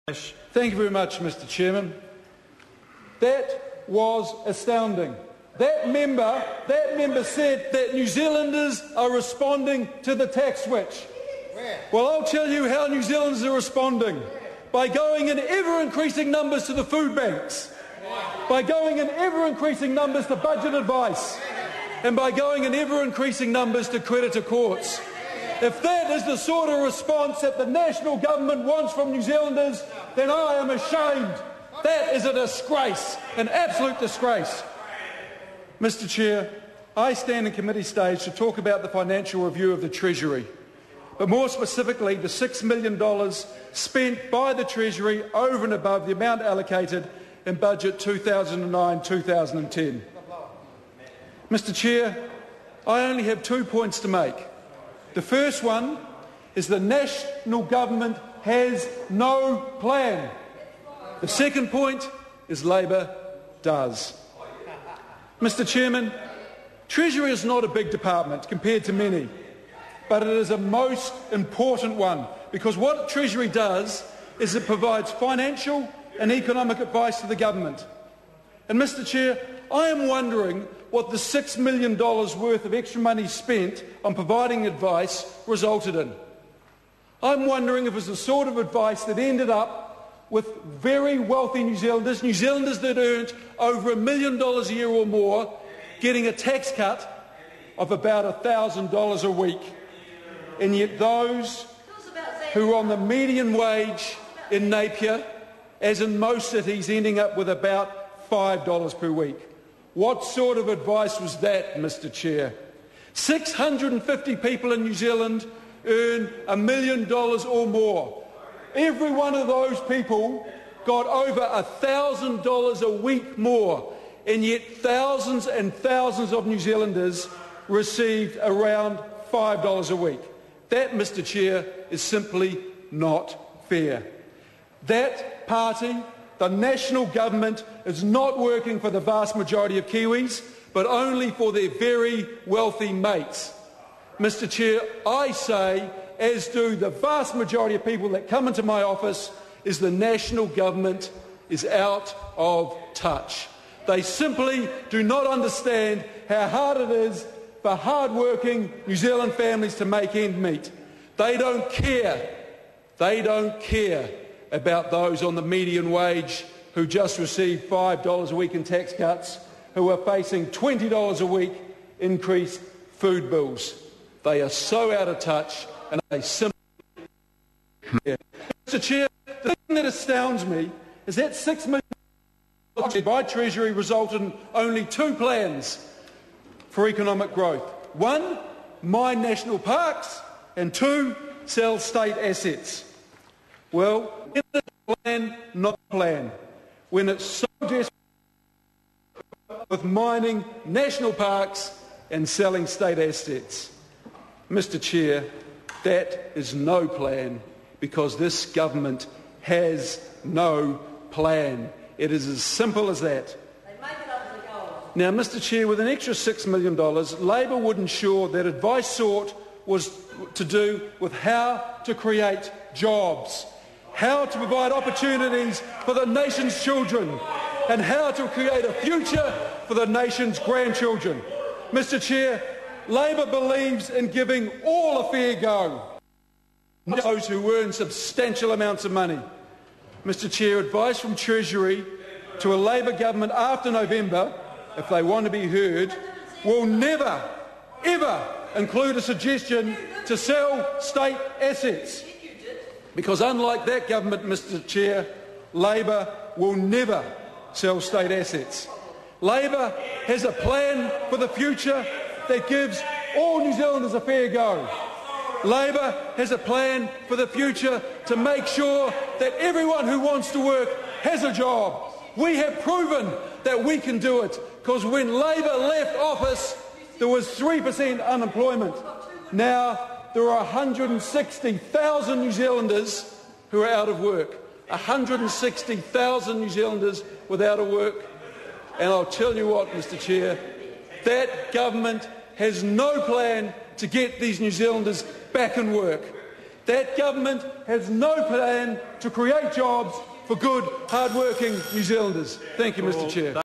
Thank you very much, Mr. Chairman. That was astounding. That member said that New Zealanders are responding to the tax switch. Well, I'll tell you how New Zealanders are responding. By going in ever-increasing numbers to the food banks, by going in ever-increasing numbers to budget advice, and by going in ever-increasing numbers to creditor courts. If that is the sort of response that the national government wants from New Zealanders, then I am ashamed. That is a disgrace, an absolute disgrace. Mr. Chair, I stand in committee stage to talk about the financial review of the Treasury, but more specifically the $6 million spent by the Treasury over and above the amount allocated in Budget 2009-2010. Mr. Chair, I only have 2 points to make. The first one is the national government has no plan. The second point is Labor does. Mr. Chairman, Treasury is not a big department compared to many, but it is a most important one because what Treasury does is it provides financial and economic advice to the government. And Mr. Chair, I am wondering what the $6 million worth of extra money spent on providing advice resulted in. I'm wondering if it was the sort of advice that ended up with very wealthy New Zealanders that earned over $1 million a year or more, getting a tax cut of about $1,000 a week. And yet those who are on the median wage in Napier, as in most cities, ending up with about $5 per week. What sort of advice was that, Mr. Chair? 650 people in New Zealand earn $1 million or more. Every one of those people got over $1,000 a week more, and yet thousands and thousands of New Zealanders received around $5 a week. That, Mr. Chair, is simply not fair. That party, the national government, is not working for the vast majority of Kiwis, but only for their very wealthy mates. Mr. Chair, I say, as do the vast majority of people that come into my office, is the national government is out of touch. They simply do not understand how hard it is for hard-working New Zealand families to make ends meet. They don't care. They don't care about those on the median wage who just received $5 a week in tax cuts, who are facing $20 a week increased food bills. They are so out of touch, and they simply care. Mr. Chair, the thing that astounds me is that $6 million by Treasury resulted in only 2 plans for economic growth. 1, mine national parks, and 2, sell state assets. Well, in the plan, not plan. When it's so desperate with mining national parks and selling state assets. Mr. Chair, that is no plan because this government has no plan. It is as simple as that. Now, Mr. Chair, with an extra $6 million, Labor would ensure that advice sought was to do with how to create jobs, how to provide opportunities for the nation's children, and how to create a future for the nation's grandchildren. Mr. Chair, Labor believes in giving all a fair go, not those who earn substantial amounts of money. Mr. Chair, advice from Treasury to a Labor government after November, if they want to be heard, will never, ever include a suggestion to sell state assets. Because unlike that government, Mr. Chair, Labor will never sell state assets. Labor has a plan for the future that gives all New Zealanders a fair go. Labor has a plan for the future to make sure that everyone who wants to work has a job. We have proven that we can do it, because when Labor left office, there was 3% unemployment. Now there are 160,000 New Zealanders who are out of work. 160,000 New Zealanders without a work. And I'll tell you what, Mr. Chair, that government has no plan to get these New Zealanders back in work. That government has no plan to create jobs for good, hard-working New Zealanders. Thank you, Mr Chair.